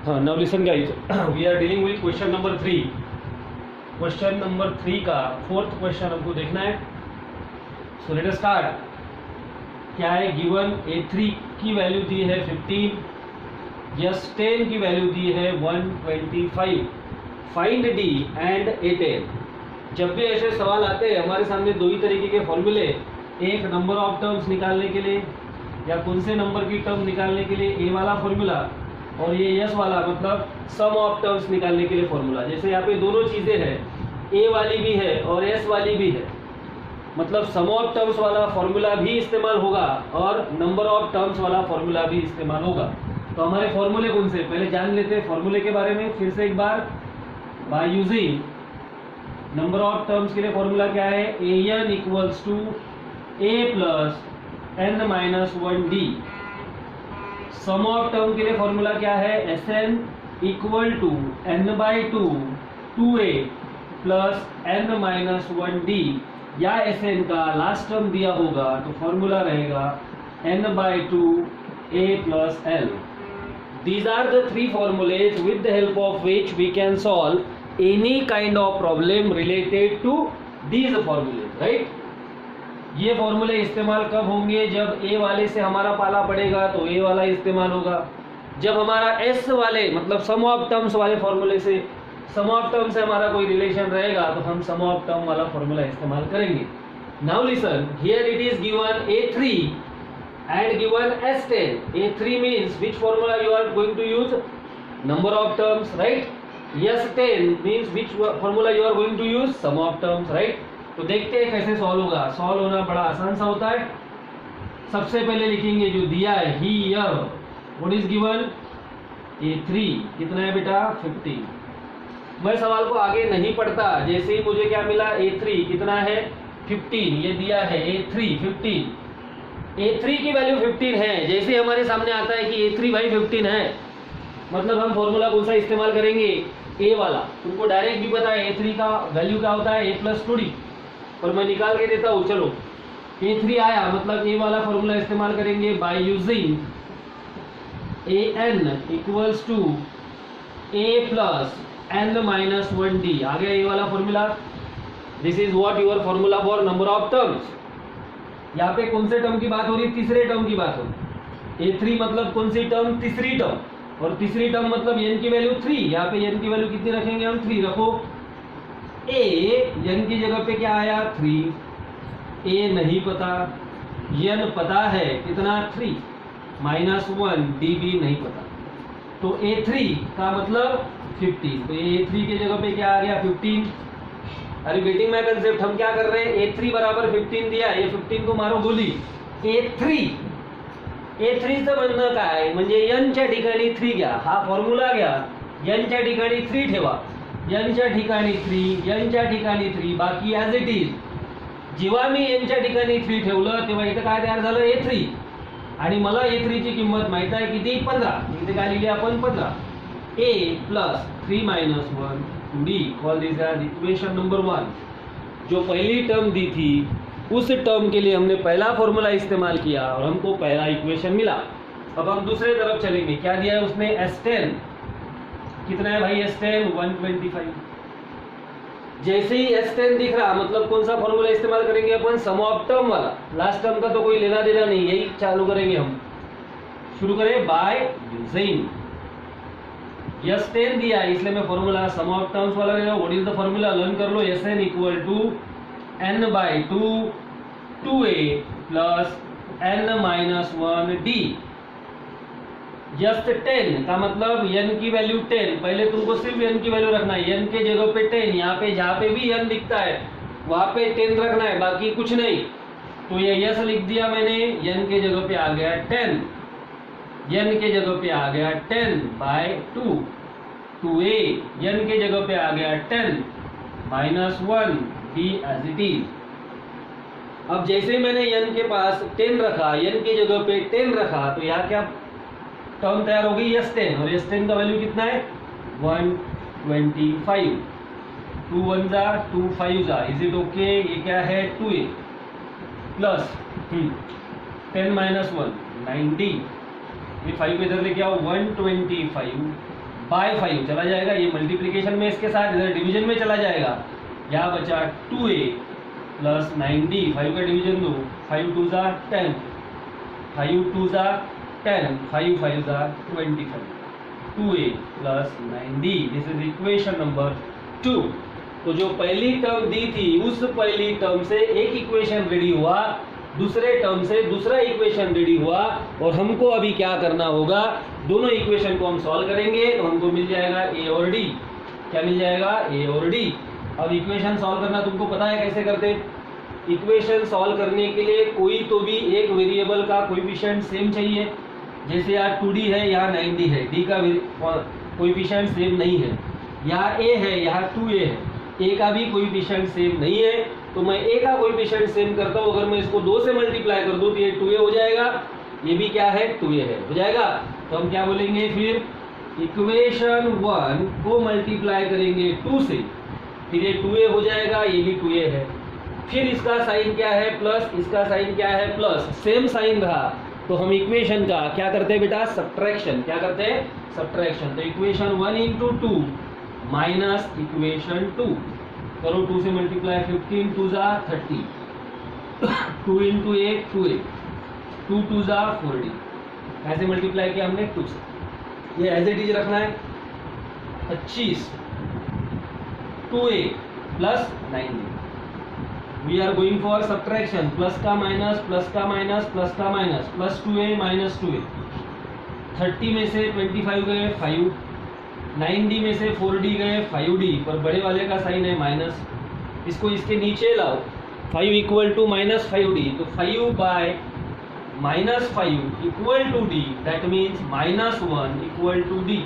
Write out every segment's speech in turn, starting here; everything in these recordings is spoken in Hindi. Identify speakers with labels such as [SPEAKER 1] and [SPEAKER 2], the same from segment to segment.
[SPEAKER 1] Now listen guys, we are dealing with question number 3. Question number 3 का फोर्थ क्वेश्चन हमको देखना है. So let us start. क्या है गिवन A3 की वैल्यू दी है 15, S10 की वैल्यू दी है 125. Find D and A10. जब भी ऐसे सवाल आते हैं हमारे सामने दो ही तरीके के फॉर्मूले, एक नंबर ऑफ टर्म्स निकालने के लिए या कौन से नंबर की टर्म निकालने के लिए ए वाला फॉर्मूला, और ये यस वाला मतलब सम ऑफ टर्म्स निकालने के लिए फॉर्मूला. जैसे यहाँ पे दोनों चीज़ें हैं, ए वाली भी है और एस वाली भी है, मतलब सम ऑफ टर्म्स वाला फॉर्मूला भी इस्तेमाल होगा और नंबर ऑफ टर्म्स वाला फॉर्मूला भी इस्तेमाल होगा. तो हमारे फॉर्मूले कौन से, पहले जान लेते हैं फॉर्मूले के बारे में फिर से एक बार. By using number of terms के लिए फॉर्मूला क्या है, a n equals to a plus n minus 1d. Sum of term के लिए फॉर्मूला क्या है, S n equal to n by two 2a plus n minus 1d, या एस एन का लास्ट टर्म दिया होगा तो फॉर्मूला रहेगा n by two a plus l. These are the three formulas with the help of which we can solve any kind of problem related to these formulas, right? ये फॉर्मूले इस्तेमाल कब होंगे, जब ए वाले से हमारा पाला पड़ेगा तो ए वाला इस्तेमाल होगा. जब हमारा एस वाले मतलब सम ऑफ टर्म्स वाले फॉर्मूले से, सम ऑफ टर्म से हमारा कोई रिलेशन रहेगा तो हम सम ऑफ टर्म वाला फॉर्मूला इस्तेमाल करेंगे. Now listen, here it is given A3 and given S10. A3 means which formula you are going to use, number of terms, right? S10 means which formula you are going to use, sum of terms, right? तो देखते हैं कैसे सॉल्व होगा. सॉल्व होना बड़ा आसान सा होता है. सबसे पहले लिखेंगे जो दिया है here, what is given, A3 कितना है बेटा 15. मैं सवाल को आगे नहीं पढ़ता, जैसे ही मुझे क्या मिला A3 कितना है 15, ये दिया है A3 15. A3 की वैल्यू 15 है. जैसे हमारे सामने आता है कि A3 भाई 15 है, मतलब हम फॉर्मूला कौन सा इस्तेमाल करेंगे, ए वाला. तुमको डायरेक्ट भी पता है A3 का वैल्यू क्या होता है, a प्लस 2d, और मैं निकाल के देता हूँ. चलो A3 आया मतलब ए वाला फॉर्मूला इस्तेमाल करेंगे by using an equals to a plus n minus 1d. आ गया ये वाला formula. This is what your formula for number of terms. यहाँ पे कौन से टर्म की बात हो रही, तीसरे टर्म की बात हो रही. A3 मतलब कौन सी टर्म, तीसरी टर्म, और तीसरी टर्म मतलब n की वैल्यू 3. यहाँ पे n की वैल्यू कितनी रखेंगे हम, 3 रखो. a n की जगह पे क्या आया 3, a नहीं पता, n पता है कितना 3, माइनस 1 d भी नहीं पता, तो A3 का मतलब 15. तो A3 की जगह पे क्या आ गया 15. अरे गेटिंग माय कंसेप्ट, हम क्या कर रहे हैं, A3 बराबर 15 दिया, ये 15 को मारो गोली. A3 चं म्हणणं काय, म्हणजे n च्या ठिकाणी 3 घ्या, हा फॉर्म्युला घ्या, n च्या ठिकाणी 3 ठेवा, n च्या ठिकाणी 3, n च्या ठिकाणी 3, बाकी ॲज इट इज. जेव्हा मी n च्या ठिकाणी 3 ठेवलं तेव्हा इथं काय तयार झालं A3, आणि मला A3 ची किंमत माहित आहे किती 15. इथे काय लिहिले आपण 15. a plus 3 minus 1d, call this as equation number 1. जो पहली टर्म दी थी उस टर्म के लिए हमने पहला फॉर्मूला इस्तेमाल किया और हमको पहला इक्वेशन मिला. अब हम दूसरे तरफ चलेंगे. क्या दिया है उसने, S10 कितना है भाई, S10 125. जैसे ही S10 दिख रहा मतलब कौन सा फॉर्मूला इस्तेमाल करेंगे अपन, सम ऑफ टर्म वाला. लास्ट टर्म का तो कोई लेना देना नहीं, यही चालू करेंगे हम. शुरू करें बाय यूजिंग. S10 दिया है इसलिए मैं फॉर्मूला सम ऑफ टर्म्स वाला ले रहा हूं. What is the formula, learn कर लो. Sn equal to n by two 2a plus n minus 1d. S10 का मतलब n की वैल्यू 10. पहले तुमको सिर्फ n की वैल्यू रखना है, n के जगह पे 10. यहाँ पे जहाँ पे भी n दिखता है वहाँ पे 10 रखना है, बाकी कुछ नहीं. तो ये यस लिख दिया मैंने, n के जगह पे आ गया 10, n के जगह पे आ गया 10 बाय 2, 2a n के जगह पे आ गया 10 minus 1 d as it is. अब जैसे मैंने n के पास 10 रखा, n की जगह पे 10 रखा, तो यहाँ क्या टर्म तैयार हो गई S10, और S10 का वैल्यू कितना है 125. 2 1 जा 2 5 जा, इज इट ओके. ये क्या है 2a प्लस 10 माइनस 1 90. ये 5 इधर लेके आओ, 125 बाय 5 चला जाएगा, ये मल्टीप्लीकेशन में इसके साथ इधर डिवीजन में चला जाएगा। यहाँ बचा 2a प्लस 9d, 5 का डिवीजन दो, 5 2 ज़ा 10, 5 2 ज़ा 10, 5 5 ज़ा 25, 2a plus 9d, this is equation number 2। तो जो पहली टर्म दी थी उस पहली टर्म से एक इक्वेशन रेडी हुआ, दूसरे टर्म से दूसरा इक्वेशन रेडी हुआ, और हमको अभी क्या करना होगा, दोनों इक्वेशन को हम सॉल्व करेंगे तो हमको मिल जाएगा a और d। क्या मिल जाएगा, a और d। अब इक्वेशन सॉल्व करना तुमको पता है कैसे करते। इक्वेशन सॉल्व करने के लिए कोई तो भी एक वेरिएबल का कोएफिशिएंट सेम चाहिए। जैसे यहाँ 2d है, यहाँ 9d है, d का कोएफिशिएंट सेम नहीं है। यहाँ a है, यहाँ 2a है, a का भी कोएफिशिएंट सेम नहीं है, तो मैं a का कोएफिशिएंट सेम करता हूँ। अगर मैं इसको 2 से मल्टीप्लाई कर दूँ तो ये 2a हो जाएगा, ये भी क्या है 2a है, हो जाएगा। तो हम क्या बोलेंगे फिर, इक्वेशन 1 को मल्टीप्लाई करेंगे 2 से, फिर ये 2a हो जाएगा, ये भी 2a है। फिर इसका साइन क्या है प्लस, इसका साइन क्या है प्लस, सेम साइन रहा तो हम इक्वेशन का क्या करते हैं बेटा, सब्ट्रैक्शन। क्या करते हैं, सब्ट्रैक्शन। तो इक्वेशन 1 इंटू 2 माइनस इक्वेशन 2 करो, 2 से मल्टीप्लाई, 15 2 ज़ा 30, 2 इंटू 8 2a, 2 2 ज़ा 4d, ऐसे मल्टीप्लाई किया हमने 2 से। ये एज इट इज रखना है। 25 2a plus 9d। We are going for subtraction, plus का माइनस, प्लस का माइनस, प्लस का minus, plus 2a minus 2a। 30 में से 25 गए 5, 9d में से 4d गए 5d, पर बड़े वाले का साइन है माइनस, इसको इसके नीचे लाओ। 5 इक्वल टू माइनस 5d, तो 5 by minus 5 equal to d, that means minus 1 equal to d।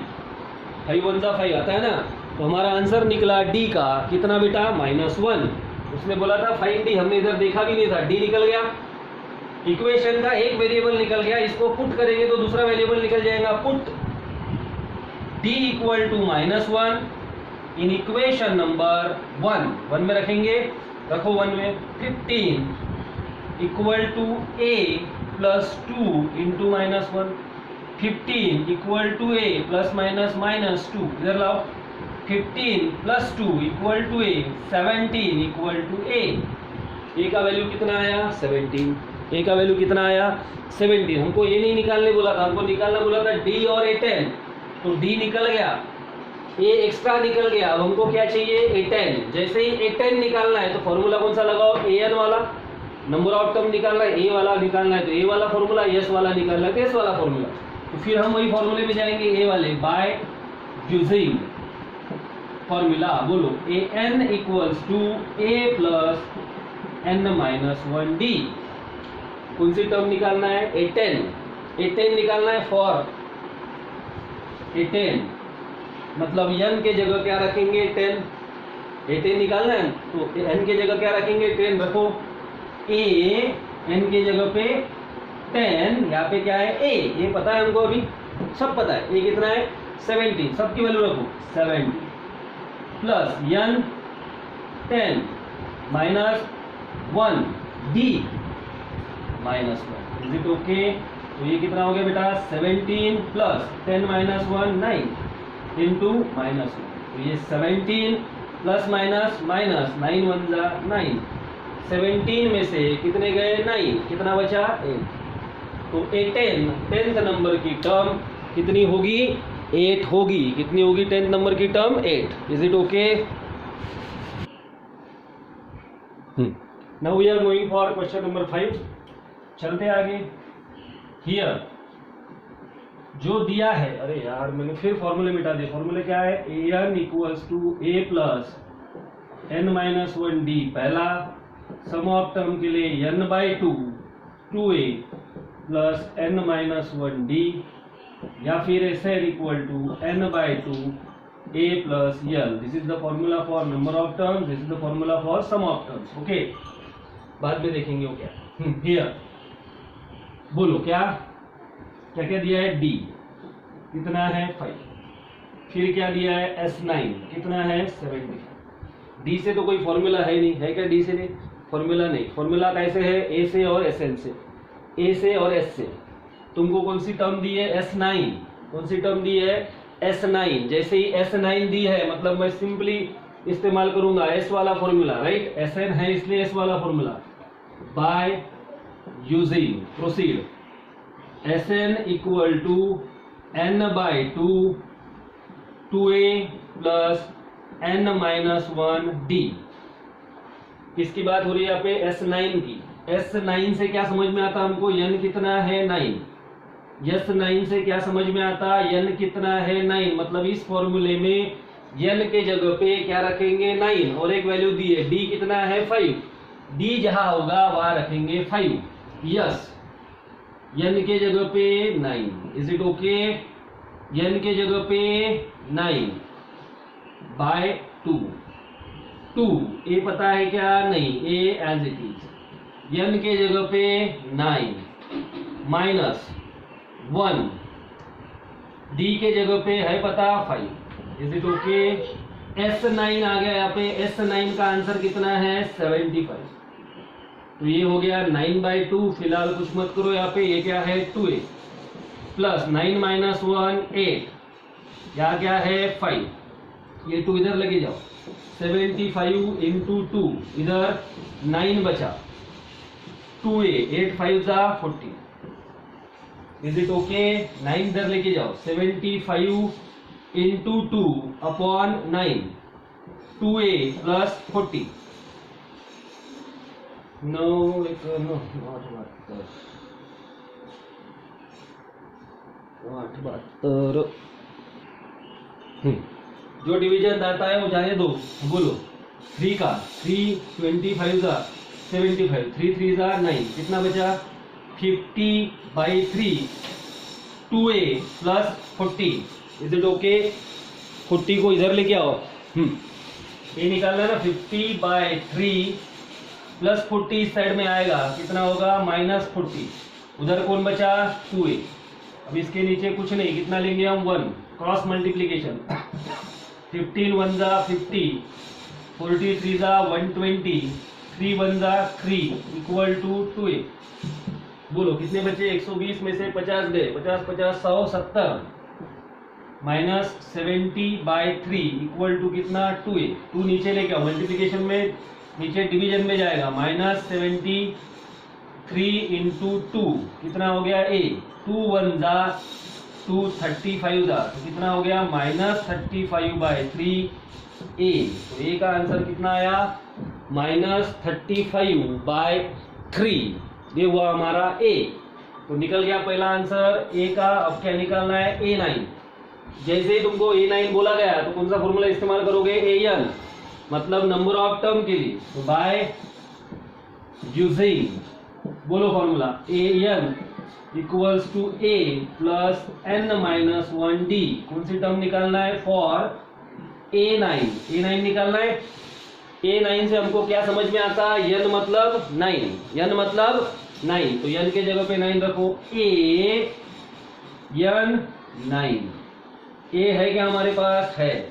[SPEAKER 1] 5 1 ज़ा 5 आता है ना, तो हमारा आंसर निकला d का कितना बेटा, -1। उसने बोला था फाइंड d, हमने इधर देखा भी नहीं था, d निकल गया। इक्वेशन का एक वेरिएबल निकल गया, इसको पुट करेंगे तो दूसरा वेरिएबल निकल जाएगा। Put d equal to -1 in equation number 1 में रखेंगे, रखो 1 में। 15 equal to a plus 2 into -1, 15 equal to a plus minus -2, इधर लाओ। 15 plus 2 equal to a, 17 equal to a। a का वैल्यू कितना आया 17, a का वैल्यू कितना आया 17। हमको ये नहीं निकालने बोला था, हमको निकालना बोला था d और a10, तो d निकल गया, a एक्स्ट्रा निकल गया। अब हमको क्या चाहिए a10। जैसे ही a10 निकालना है तो फॉर्मूला कौन सा लगाओ, an वाला। नंबर ऑफ टर्म निकालना है, a वाला निकालना है तो a वाला फॉर्मूला, s वाला निकालना है तो s वाला फॉर्मूला। तो फिर हम वही फॉर्मूले में जाएंगे, a वाले, बाय यूजिंग फॉर्मूला। बोलो an equals to a plus n minus 1d। कौन सी टर्म निकालना है, a10 निकालना है। फॉर a10 मतलब n के जगह क्या रखेंगे 10, a10 निकालना है तो n के जगह क्या रखेंगे 10 रखो। a n के जगह पे 10, यहाँ पे क्या है a, ये पता है हमको, अभी सब पता है। a कितना है 17, सबकी वैल्यू रखो 70 plus n 10 minus 1d minus 1, is it okay. तो ये कितना हो गया बेटा 17 प्लस 10 माइनस 1 9 इंटू -1, तो ये 17 प्लस माइनस माइनस 9 1 ज़ा 9, 17 में से कितने गए 9, कितना बचा 8। तो a10 10th नंबर की टर्म कितनी होगी 8 होगी। कितनी होगी 10th नंबर की term 8। Is it okay. Now we are going for question number 5। चलते आगे। हियर जो दिया है, अरे यार मैंने फिर फॉर्मूले मिटा दिए। फॉर्मूले क्या है, an equals to a plus n minus 1d पहला, सम ऑफ टर्म के लिए n by 2 2a plus n minus 1d, या फिर sn equal to n by 2 a plus l। This is the formula for number of terms, this is the formula for sum of terms. Okay, बाद में देखेंगे वो क्या। हियर बोलो क्या क्या क्या दिया है, d कितना है 5, फिर क्या दिया है s9 कितना है 70। d से तो कोई फॉर्मूला है नहीं, है क्या d से नहीं फॉर्मूला नहीं। फॉर्मूला कैसे है, a से और sn से, a से और s से। तुमको कौन सी टर्म दी है s9, कौन सी टर्म दी है S9, जैसे ही S9 दी है मतलब मैं सिंपली इस्तेमाल करूंगा S वाला फॉर्मूला, राइट, Sn है इसलिए S वाला formula, by using proceed Sn equal to n/2 2a plus n-1d। किसकी बात हो रही है यहाँ पे? S9 की। S9 से क्या समझ में आता हमको? n कितना है? 9। S9 से क्या समझ में आता? n कितना है? 9। मतलब इस फॉर्मूले में n के जगह पे क्या रखेंगे? 9 और एक वैल्यू दी है, d कितना है? 5। d जहां होगा वहां रखेंगे 5। यस, n के जगह पे 9। Is it okay? n के जगह पे 9/2। 2 a पता है क्या? नहीं, a as it is. n के जगह पे 9 माइनस 1, d के जगह पे है पता 5। Is it okay? S9 आ गया यहाँ पे। S9 का आंसर कितना है? 75। तो ये हो गया 9/2। फिलहाल कुछ मत करो यहाँ पे, ये क्या है? 2a प्लस 9 माइनस 1 8, यहाँ क्या है? 5। ये 2 इधर लेके जाओ। 75 इंटू 2, इधर 9 बचा, 2a 8 5 जा 40। Is it okay? 9 इधर लेके जाओ। 75 into 2 upon 9, 2a plus 40। No no not 72। जो डिवीजन आता है वो जाने दो। बोलो 3 का 3 25 जा 75, 3 3 जा 9, कितना बचा? 50/3 2a plus 40। Is it okay? 40 को इधर लेके आओ। ये निकालना है ना, 50/3 प्लस 40 इस साइड में आएगा, कितना होगा? -40। उधर कौन बचा? 2a। अब इसके नीचे कुछ नहीं, कितना लेंगे हम? 1। क्रॉस मल्टीप्लीकेशन 15 1 जा 50, 40 3 जा 120, 3 1 जा 3 इक्वल टू 2a। बोलो कितने बचे? 120 में से 50 गए, 50 50 100 70 माइनस 70/3 इक्वल टू कितना? 2a। 2 नीचे लेके आओ, मल्टीप्लीकेशन में नीचे डिवीजन में जाएगा। -73 इंटू 2 कितना हो गया? a। 2 1 जा 2 35 जा, तो कितना हो गया? -35/3 a। तो a का आंसर कितना आया? -35/3। ये हुआ हमारा a। तो निकल गया पहला आंसर a का। अब क्या निकालना है? a9। जैसे ही तुमको a9 बोला गया तो कौन सा फॉर्मूला इस्तेमाल करोगे? an, मतलब नंबर ऑफ टर्म के लिए। तो बाय यूजिंग, बोलो formula, an equals to a plus n-1d। कौन सी टर्म निकालना है? For a9। a9 निकालना है। a9 से हमको क्या समझ में आता? n मतलब 9, n मतलब 9, तो n के जगह पे 9 रखो। n9 a है क्या हमारे पास? है।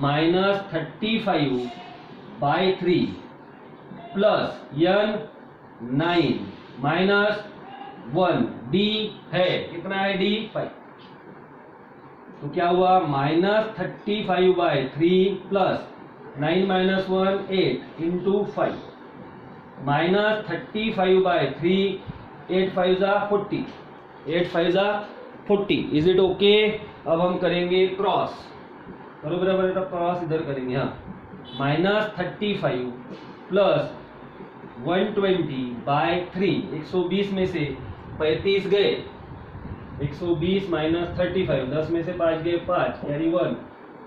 [SPEAKER 1] -35/3 प्लस n9 माइनस 1 d है, कितना है? d 5। तो क्या हुआ? -35/3 प्लस 9 माइनस 1 8 इंटू 5 -35/3 8 5 जा 40, 8 5 जा 40। Is it okay? अब हम करेंगे क्रॉस। करो बराबर, तो क्रॉस इधर करेंगे। हाँ, -35 प्लस 120/3, 120 में से 35 गए, 120 माइनस 35, 10 में से 5 गए 5, कैरी 1,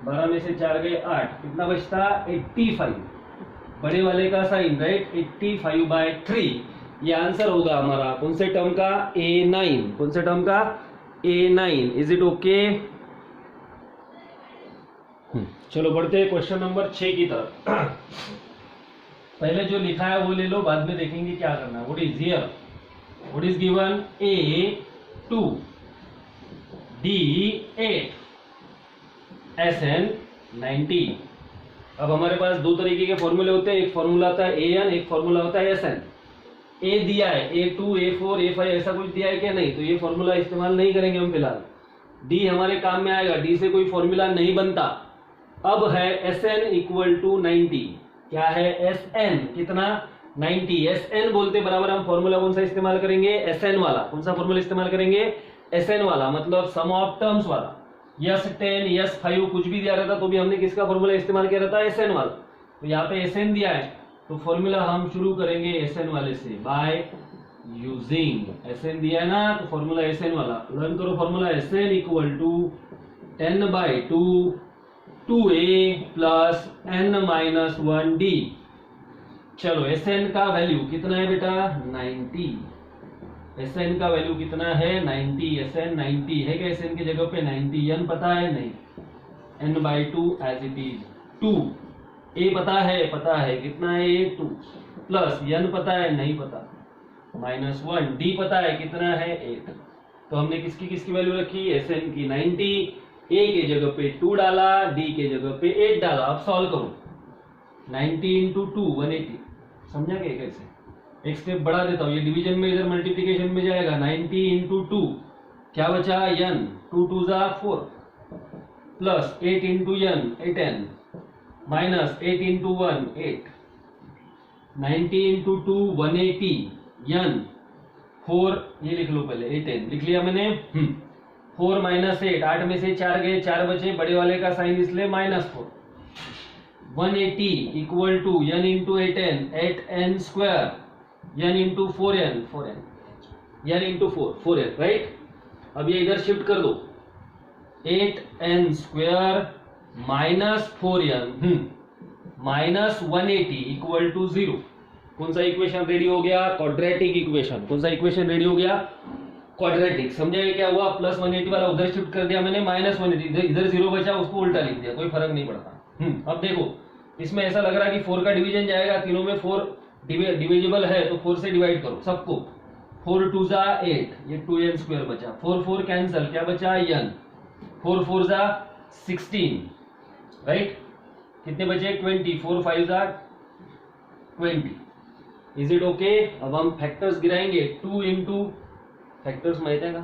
[SPEAKER 1] 12 में से 4 गए 8, कितना बचता? 85। बड़े वाले का साइन, राइट, 85/3। ये आंसर होगा हमारा कौन से टर्म का? a9। कौन से टर्म का? a9। Is it okay? चलो बढ़ते हैं क्वेश्चन नंबर 6 की तरफ। पहले जो लिखा है वो ले लो, बाद में देखेंगे क्या करना है। What is here? What is given? a2 d8 sn 90। अब हमारे पास दो तरीके के फॉर्मूले होते हैं, एक फॉर्मूला होता है an, एक फॉर्मूला होता है sn। a दिया है, a2 a4 a5 ऐसा कुछ दिया है क्या? नहीं, तो ये फॉर्मूला इस्तेमाल नहीं करेंगे हम फिलहाल। डी हमारे काम में आएगा, डी से कोई फॉर्मूला नहीं बनता। अब है Sn इक्वल टू 90। क्या है Sn कितना 90। Sn बोलते बराबर हम फॉर्मूला कौन सा इस्तेमाल करेंगे, Sn वाला। कौन सा फॉर्मूला इस्तेमाल करेंगे, Sn वाला, मतलब सम ऑफ टर्म्स वाला। यस 10 यस 5 कुछ भी दिया रहता तो भी हमने किसका फॉर्मूला इस्तेमाल किया रहता, Sn वाला। तो यहाँ पे Sn दिया है तो फॉर्मूला हम शुरू करेंगे Sn वाले से, बाय यूजिंग Sn दिया है ना तो फॉर्मूला Sn वाला। लर्न करो formula Sn equal to 10/2 2a plus n-1d। चलो Sn का वैल्यू कितना है बेटा 90। Sn का वैल्यू कितना है 90। Sn 90 है क्या, Sn की जगह पे 90। n पता है नहीं, n/2 as it is 2। a पता है कितना है ये 2 प्लस n पता है नहीं पता -1, d पता है कितना है 8। तो हमने किसकी किसकी वैल्यू रखी, Sn की 90, a के जगह पे 2 डाला, d के जगह पे 8 डाला। अब सॉल्व करो 90 इंटू 2 180। समझा क्या कैसे, एक स्टेप बढ़ा देता हूँ, ये डिवीजन में इधर मल्टीप्लिकेशन में जाएगा। 90 इंटू 2 क्या बचा n, 2 2 जा 4 plus 8 into n 8n minus 8 into 1 8। 90 into 2 180 n 4, ये लिख लो पहले 8n लिख लिया मैंने। 4 माइनस 8, 8 में से 4 गए 4 बचे, बड़े वाले का साइन इसलिए -4। 180 equal to n into 8n 8n square, n into 4n 4n, n into 4n, right. अब ये इधर शिफ्ट कर दो, 8n square minus 4n minus 180 equal to 0। कौन सा इक्वेशन रेडी हो गया, क्वाड्रेटिक इक्वेशन। कौन सा इक्वेशन रेडी हो गया, क्वाड्रेटिक। समझे क्या हुआ, प्लस 180 वाला उधर शिफ्ट कर दिया मैंने, माइनस 180, इधर 0 बचा उसको उल्टा लिख दिया, कोई फर्क नहीं पड़ता। अब देखो इसमें ऐसा लग रहा है कि 4 का डिवीजन जाएगा, तीनों में 4 डिविजिबल है तो 4 से डिवाइड करो सबको। 4 2 जा 8, ये 2n स्क्वायर बचा, 4 4 कैंसिल, क्या बचा n, 4 4 जा 16, राइट। कितने बचे 20, 4 5 जा 20। Is it okay. अब हम फैक्टर्स गिराएंगे, 2 इंटू फॅक्टर्स माहित आहे का,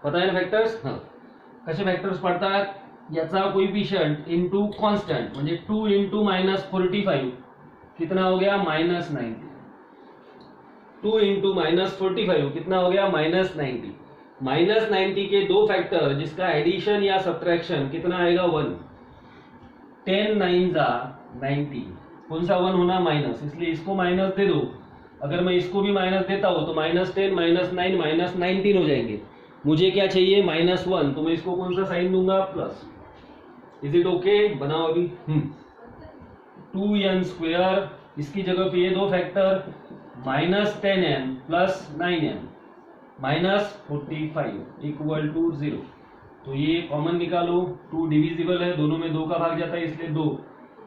[SPEAKER 1] पता आहे ना फॅक्टर्स, हां कसे फॅक्टर्स पडतात, याचा कोइफिशिएंट इंटू कॉन्स्टंट, म्हणजे 2 इंटू -45 कितना हो गया -90। 2 इंटू -45 कितना हो गया -90। -90 के दो फैक्टर जिसका एडिशन या सब्ट्रैक्शन कितना आएगा 1। 10 9 जा 90, कौन सा 1 होना माइनस, इसलिए इसको माइनस दे दो। अगर मैं इसको भी माइनस देता हूं तो -10 -9 -19 हो जाएंगे। मुझे क्या चाहिए -1, तो मैं इसको कौन सा साइन दूंगा प्लस। इज इट ओके, बनाओ अभी। 2n स्क्वायर, इसकी जगह पे ये दो factor -10n plus 9n -45 equal to 0। तो ये कॉमन निकालो, 2 डिविजिबल है, दोनों में 2 का भाग जाता है इसलिए 2,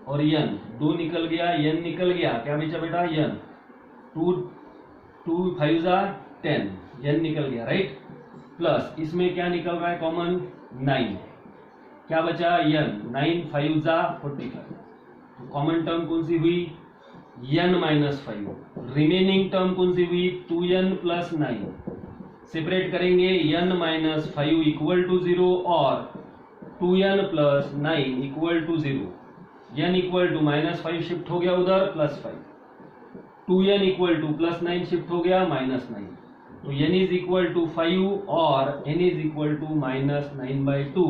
[SPEAKER 1] और n 2 निकल गया, n निकल गया, क्या बचा बेटा n, 2 5 जा 10, n निकल गया, राइट। प्लस इसमें क्या निकल रहा है कॉमन 9, क्या बचा n, 9 5 जा 45। तो कॉमन टर्म कौन सी हुई n-5, रिमेनिंग टर्म कौन सी हुई 2n प्लस 9। सेपरेट करेंगे, n-5 इक्वल टू 0 और 2n plus 9 equal to 0। n equal to -5 shift हो गया उधर, +5, 2n इक्वल टू +9 शिफ्ट हो गया -9। तो n इज इक्वल टू 5 और n इज इक्वल टू -9/2।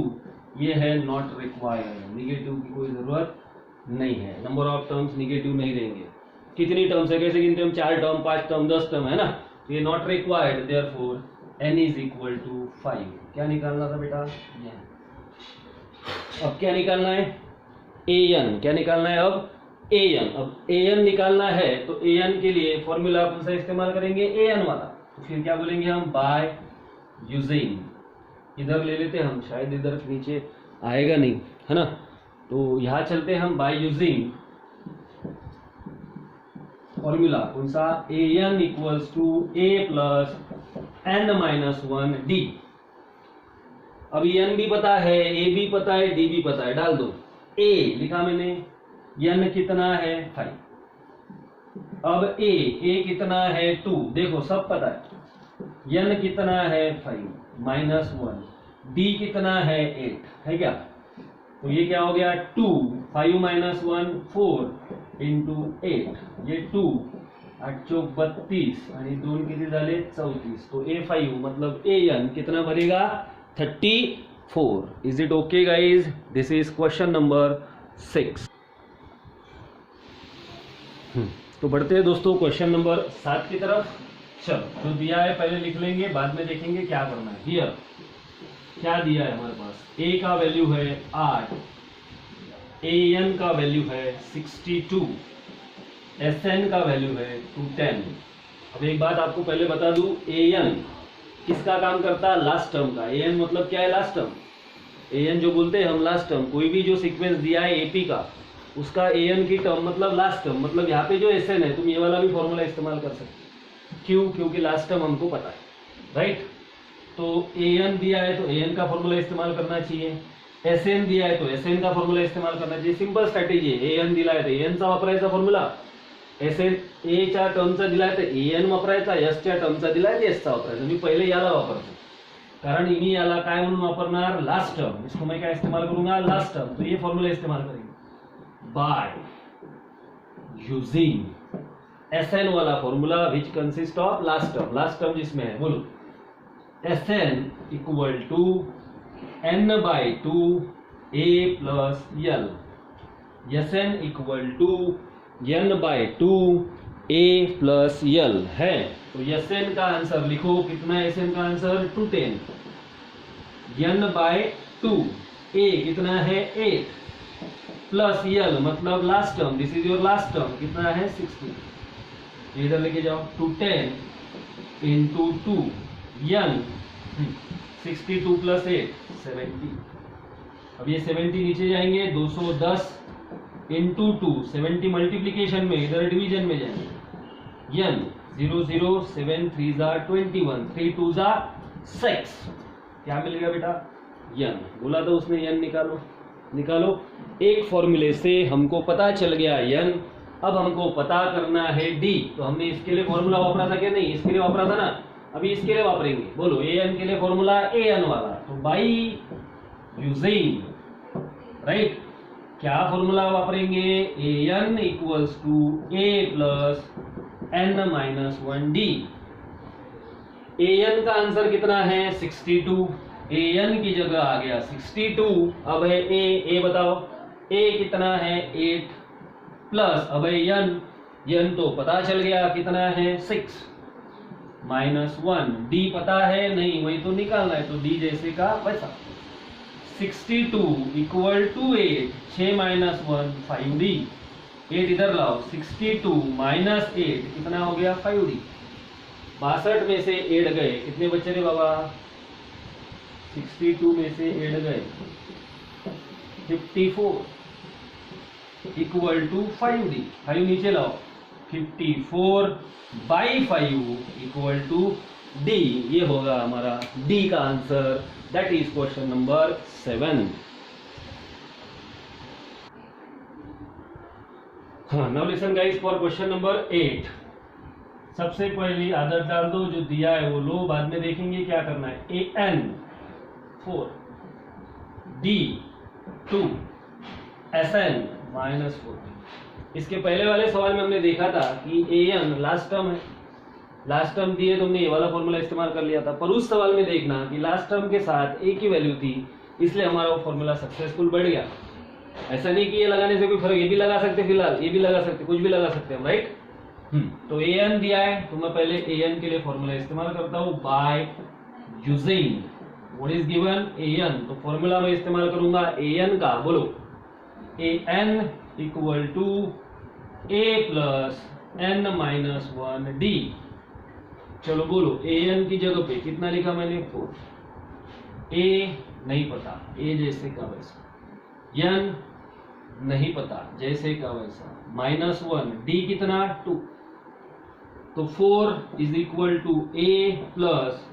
[SPEAKER 1] ये है नॉट रिक्वायर्ड, निगेटिव की कोई जरूरत नहीं है। नंबर ऑफ टर्म्स निगेटिव नहीं रहेंगे। कितनी टर्म्स है, कैसे गिनते हम, 4 टर्म 5 टर्म 10 टर्म है ना, तो ये not required, therefore n is equal to 5। क्या निकालना था बेटा n। अब क्या निकालना है an, क्या निकालना है अब an। अब an निकालना है तो an के लिए फॉर्मूला कौन सा इस्तेमाल करेंगे, an वाला। तो फिर क्या बोलेंगे हम, बाय यूजिंग, इधर ले लेते हम, शायद इधर नीचे आएगा नहीं है ना, तो यहां चलते हम बाय यूजिंग फॉर्मूला कौन सा, an equals to a plus n-1d। अब n भी पता है, a भी पता है, d भी पता है, डाल दो। a लिखा मैंने, n कितना है 5, अब a कितना है 2, देखो सब पता है, n कितना है 5 -1, डी कितना है 8 है क्या, तो ये क्या हो गया 2, 5 माइनस 1 4 इंटू 8, ये 2 8 चौक 32 आणि 2 किती झाले 34, तो A5 मतलब AN कितना बनेगा 34. Is it okay guys? This is question number 6. तो बढ़ते हैं दोस्तों क्वेश्चन नंबर 7 की तरफ. चलो जो दिया है पहले लिख लेंगे, बाद में देखेंगे क्या करना है. हियर क्या दिया है हमारे पास, A का वैल्यू है 8, AN का वैल्यू है 62, SN का वैल्यू है 210. अब एक बात आपको पहले बता दूं, AN किसका काम करता है, लास्ट टर्म का. AN मतलब क्या है, लास्ट टर्म. AN जो बोलते हैं हम लास्ट टर्म, कोई भी जो सीक्वेंस दिया है AP का उसका AN की टर्म मतलब लास्ट टर्म. मतलब यहाँ पे जो SN है तुम ये वाला भी फॉर्मूला इस्तेमाल कर सकते. क्यों? क्योंकि लास्ट टर्म हमको पता है, राइट. तो AN दिया है तो AN का फॉर्मूला इस्तेमाल करना चाहिए. SN दिया है तो SN का फॉर्मूला इस्तेमाल करना चाहिए. सिंपल स्ट्रॅटेजी आहे. AN दिला आहे तर AN चा वापरायचा फॉर्म्युला, SN A च्या टर्मचा दिला आहे तर AN वापरायचा, S च्या टर्मचा दिला आहे तर S चा वापरायचा. मी पहिले याला वापरतो कारण मी याला काय म्हणून वापरणार, लास्ट टर्म. इसको मैं क्या इस्तेमाल करूंगा, लास्ट टर्म. तो ये फॉर्मूला इस्तेमाल करेंगे बाय यूजिंग SN वाला formula which consist of last term. Last term जिसमें है, बोलो SN equal to n/2 A plus L. SN equal to n/2 A plus L है. तो SN का आंसर लिखो, कितना है SN का आंसर 210. n/2 A कितना है 8 प्लस L मतलब last term, this is your last term, कितना है 60. इधर लेके जाओ, 210 इंटू 2 n 62 प्लस 8 70. अब ये 70 नीचे जाएंगे, 210 इंटू 2 70 मल्टीप्लीकेशन में, इधर डिवीजन में जाएंगे. n 0 0 7 3 जा 21 3 2 जा 6. क्या मिल गया बेटा, n. बोला था उसने n निकालो, निकालो. एक फॉर्मूले से हमको पता चल गया n. अब हमको पता करना है D. तो हमने इसके लिए फॉर्मूला वापरा था क्या, नहीं, इसके लिए वापरा था ना. अभी इसके लिए वापरेंगे. बोलो AN के लिए फॉर्मूला AN वाला. तो बाई यूजिंग, राइट, क्या फॉर्मूला वापरेंगे, AN equals to A plus n-1D. AN का आंसर कितना है 62. AN की जगह आ गया 62. अब है A बताओ, A कितना है 8 प्लस अब है n तो पता चल गया कितना है 6 माइनस 1. D पता है नहीं, वही तो निकालना है. तो D जैसे का वैसा. 62 इक्वल टू 8, 6 माइनस 1 5D. 8 इधर लाओ, 62 माइनस 8 कितना हो गया 5D. 62 में से 8 गए, कितने बच्चे रे बाबा, 62 में से 8 गए 54 इक्वल टू 5D. 5 नीचे लाओ, 54 बाई 5 इक्वल टू D. ये होगा हमारा D का answer. That is question number 7. हाँ, now listen guys for question number 8. सबसे पहले आदत डाल दो, जो दिया है वो लो, बाद में देखेंगे क्या करना है. AN 4 D 2 SN -4. इसके पहले वाले सवाल में हमने देखा था कि AN लास्ट टर्म है. लास्ट टर्म दिए तो हमने ये वाला फॉर्मूला इस्तेमाल कर लिया था. पर उस सवाल में देखना कि लास्ट टर्म के साथ A की वैल्यू थी, इसलिए हमारा वो फॉर्मूला सक्सेसफुल बढ़ गया. ऐसा नहीं कि ये लगाने से कोई फर्क, ये भी लगा सकते, फिलहाल ये भी लगा सकते, कुछ भी लगा सकते हम, राइट. तो AN दिया है तो मैं पहले AN के लिए फॉर्मूला इस्तेमाल करता हूँ by using what is given AN. तो फॉर्मूला मैं इस्तेमाल करूंगा AN का. बोलो AN equal to A plus n-1D. चलो बोलो AN की जगह पे कितना लिखा मैंने 4. A नहीं पता, A जैसे का वैसा. n नहीं पता, जैसे का वैसा. -1 D कितना 2. तो 4 is equal to A plus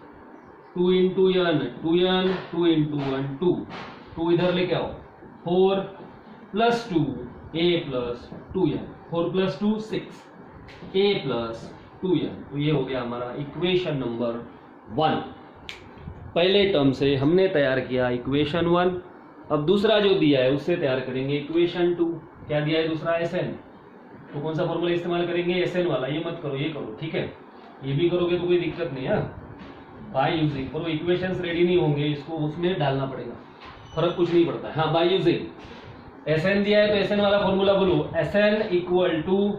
[SPEAKER 1] 2 into n 2n 2 into 1 2. 2 इधर लेके आओ, 4 plus 2 A plus 2n. 4 plus 2 6 A plus 2n. तो ये हो गया हमारा इक्वेशन नंबर 1. पहले टर्म से हमने तैयार किया इक्वेशन 1, अब दूसरा जो दिया है उससे तैयार करेंगे इक्वेशन 2। क्या दिया है दूसरा? Sn, तो कौन सा फॉर्मूला इस्तेमाल करेंगे? Sn वाला। ये मत करो, ये करो, ठीक है? ये भी करोगे तो कोई दिक्कत नहीं है, बाय यूजिंग। पर वो इक्वेशंस रेडी नहीं होंगे, इसको उसमें डालना पड़ेगा, फर्क कुछ नहीं पड़ता है। हाँ, बाय यूजिंग Sn दिया है तो Sn वाला फॉर्मूला बोलो। Sn equal to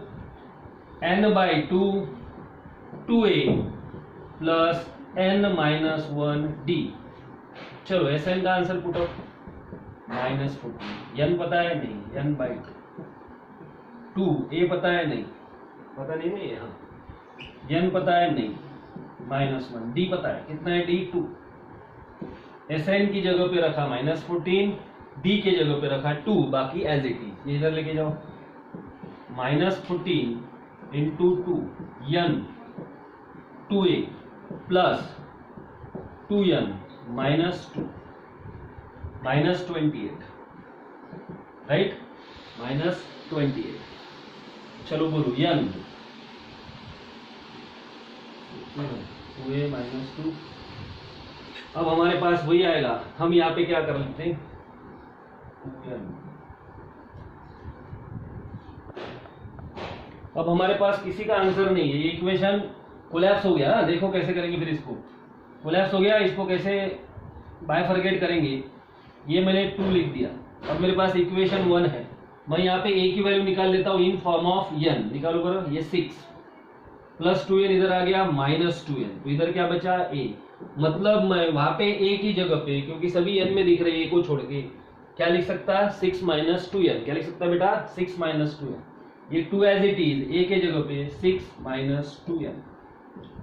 [SPEAKER 1] n/2 2a plus n-1d। चलो Sn का आंसर पुट अप, -14। n पता है नहीं, n/2। a पता है नहीं, पता नहीं नहीं है, हाँ। n पता है नहीं, -1। d पता है, कितना है d? 2। Sn की जगह पे रखा -14, d के जगह पे रखा 2, बाकी एज इट इज। ये इधर लेके जाओ, -14 into 2 n 2a plus 2n -2 -28, right? -28। चलो बोलो n 2a -2। अब हमारे पास वही आएगा, हम यहाँ पे क्या कर लेते हैं, 2n। अब हमारे पास किसी का आंसर नहीं है, ये इक्वेशन कोलैप्स हो गया ना। देखो कैसे करेंगे फिर इसको, कोलैप्स हो गया, इसको कैसे बायफरगेट करेंगे। ये मैंने 2 लिख दिया, अब मेरे पास इक्वेशन 1 है, मैं यहाँ पे a की वैल्यू निकाल लेता हूँ इन फॉर्म ऑफ n। निकालो करो, ये 6 प्लस 2n इधर आ गया -2n, तो इधर क्या बचा? a। मतलब मैं वहां पे a की जगह पे, क्योंकि सभी n में दिख रहे हैं a को छोड़ के, क्या लिख सकता है? 6 -2n। क्या लिख सकता है बेटा? 6 -2n। ये 2 एज इट इज, a के जगह पे 6 -2n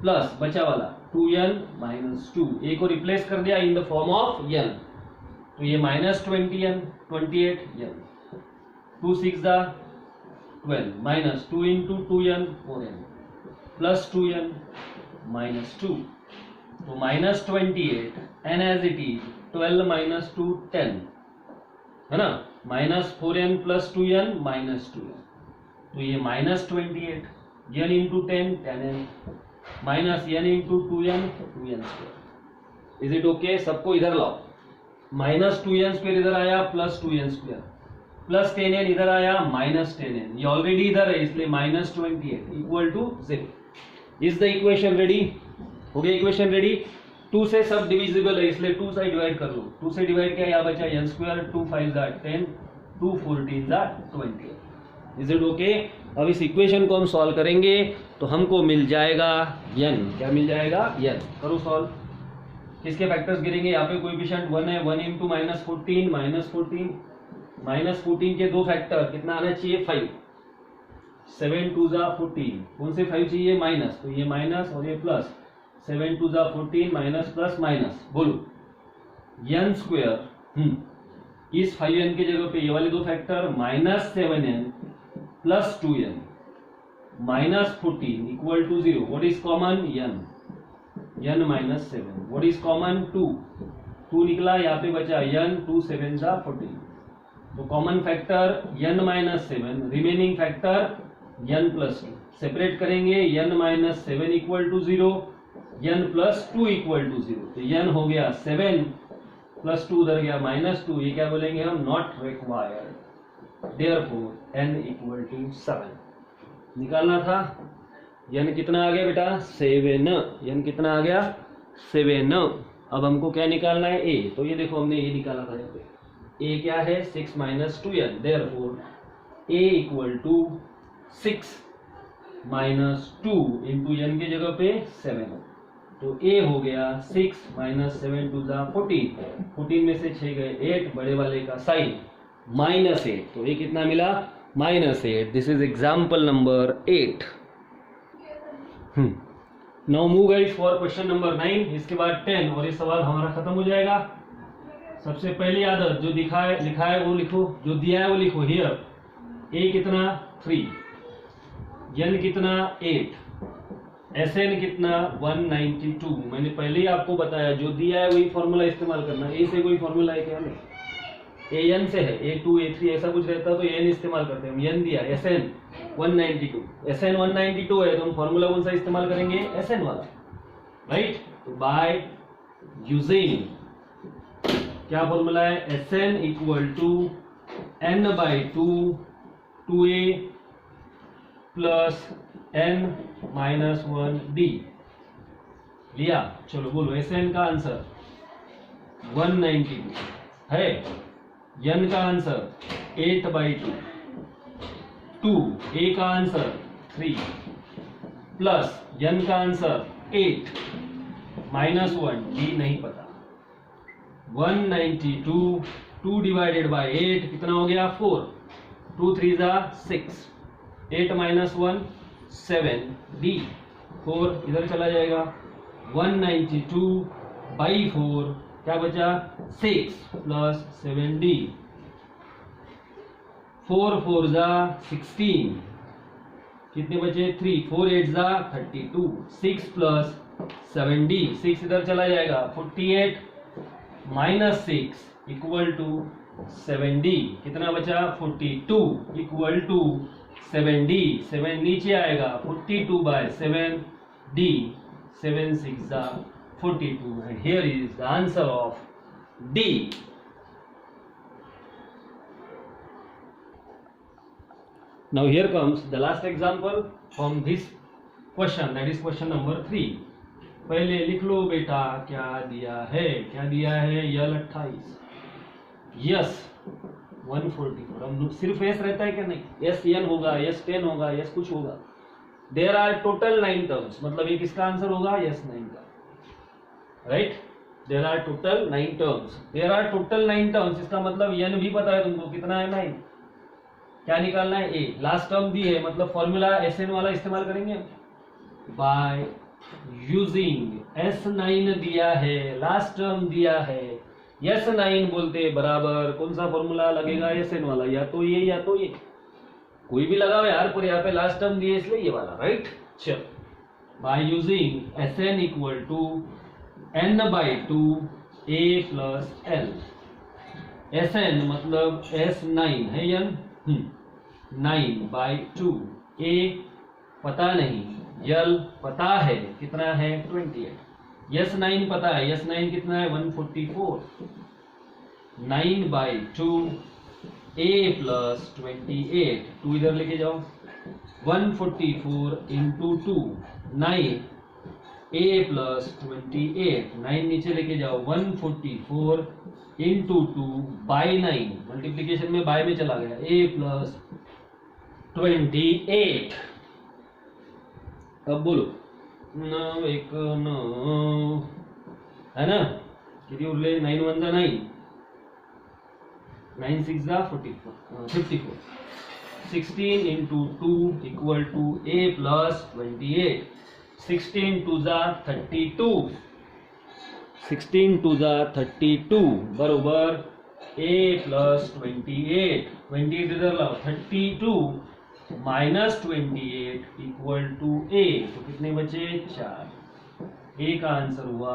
[SPEAKER 1] प्लस बचा वाला 2n -2, a को रिप्लेस कर दिया in the form of n, तो ये -20n 28n, 2 6 12 -2 into 2n 4n plus 2n -2, तो -28 n एज इट इज 12 -2 10 है ना, -4n प्लस 2n -2n, तो ये -28 n into 10 10n minus n into 2n 2n square. Is it okay? सबको इधर लाओ, -2n स्क्वायर इधर आया plus 2n square plus 10n इधर आया -10n, ये ऑलरेडी इधर है इसलिए -28 equal to 0। Is the equation ready? हो गया इक्वेशन रेडी? 2 से सब डिविजिबल है इसलिए 2 से डिवाइड कर लो, 2 से डिवाइड किया यहाँ बचा n square, 2 5 10, 2 14 20। Is it okay? अब इस इक्वेशन को हम सॉल्व करेंगे तो हमको मिल जाएगा n। क्या मिल जाएगा? n। करो सॉल्व। किसके फैक्टर्स गिरेंगे? यहाँ पे कोएफिशिएंट 1 है, 1 इंटू -14 -14 के 2 फैक्टर, कितना आना चाहिए? 5। 7 2 14, कौन से 5 चाहिए? माइनस, तो ये माइनस और ये प्लस, 7 2 14 माइनस प्लस माइनस, बोलो n स्क्वायर इस 5n के जगह पे ये वाले 2 factor -7n plus 2n -14 equal to 0। What is common? n -7। What is common? 2 निकला, यहाँ पे बचा n, 2 7 14, तो common factor n -7, remaining factor n +2। Separate करेंगे, n -7 equal to 0, n +2 equal to 0, तो n हो गया 7 प्लस 2 उधर गया -2, ये क्या बोलेंगे हम? Not required. Therefore n equal to 7 निकालना था। n कितना आ गया बेटा? 7। n कितना आ गया? 7। अब हमको क्या निकालना है? a। तो ये देखो हमने ये निकाला था, यहाँ पे a क्या है? 6 -2n। Therefore a equal to 6 -2 into n की जगह पे 7, तो a हो गया 6 -7 2 14, 14 में से 6 गए 8, बड़े वाले का साइन -8, तो ये कितना मिला? -8। This is example number 8। Now move guys for question number 9। इसके बाद 10 और ये सवाल हमारा खत्म हो जाएगा। सबसे पहली आदत जो लिखा है वो लिखो, जो दिया है वो लिखो। हियर a कितना? 3, n कितना? 8, Sn कितना? 192। मैंने पहले ही आपको बताया जो दिया है वही फॉर्मूला इस्तेमाल करना। a से कोई फॉर्मूला है क्या? नहीं, an से है, a2 a3 ऐसा कुछ रहता तो n इस्तेमाल करते हैं। हम n दिया Sn 192, Sn 192 है तो हम फॉर्मूला कौन सा इस्तेमाल करेंगे? Sn वाला, राइट? तो बाय यूजिंग क्या फॉर्मूला है, S n equal to n by two 2a plus n minus 1d लिया। चलो बोलो एस एन का आंसर 192 है, एन का आंसर 8/2, 2 ए का आंसर 3 प्लस एन का आंसर 8 माइनस 1 डी नहीं पता। 192 2 डिवाइडेड बाय 8 कितना हो गया 4, 2 3 जा 6, 8 माइनस 1 7 डी 4 इधर चला जाएगा। 192 बाई 4 क्या बचा 6 प्लस 7 डी, 4 4 जा 16 कितने बचे 3, 4 8 जा 32, 6 प्लस 7 डी 6 इधर चला जाएगा 48 माइनस 6 इक्वल टू 7 डी कितना बचा 42 इक्वल टू 7 डी 7 नीचे आएगा 42 बाय 7 डी 7 6 जा 42 and here is the answer of D. Now here comes the last example from this question, that is question number 3. पहले लिख लो बेटा क्या दिया है, क्या दिया है यल 28, यस 144, हम सिर्फ एस रहता है क्या नहीं, एस एन होगा, एस 10 होगा, एस कुछ होगा। देयर आर टोटल 9 टर्म्स, मतलब ये किसका आंसर होगा यस 9 का, right. There are total 9 terms, there are total 9 terms इसका मतलब एन भी पता है तुमको कितना है 9, क्या निकालना है ए, लास्ट टर्म दी है मतलब फॉर्मूला एस एन वाला इस्तेमाल करेंगे बाय यूजिंग एस 9 दिया है, लास्ट टर्म दिया है, एस 9 बोलते बराबर कौन सा फॉर्मूला लगेगा एस एन वाला, या तो ये कोई भी लगाओ यार, पर यहाँ पे लास्ट टर्म दिए इसलिए ये वाला, राइट। चल by using S n equal to n by 2 a plus l, S n मतलब एस 9 है एन 9 बाई 2, ए पता नहीं, यल पता है कितना है 28, यस 9 पता है, यस 9 कितना है 144, 9 बाई 2 ए प्लस 28, 2 इधर लेके जाओ, 144 इंटू 2 9 ए प्लस 28, 9 नीचे लेके जाओ, 144 इंटू 2 बाई 9, मल्टीप्लीकेशन में बाय में चला गया, ए प्लस 28। अब बोलो 9 1 9 है ना, किती उरले 9 1 जा 9, 9 6 जा 54, 16 into 2 equal to a plus 28, 16 2 जा 32, 16 2 जा 32 बरोबर ए प्लस 28, 28 इधर लाओ 32 माइनस 28 इक्वल टू ए, तो कितने बचे 4, ए का आंसर हुआ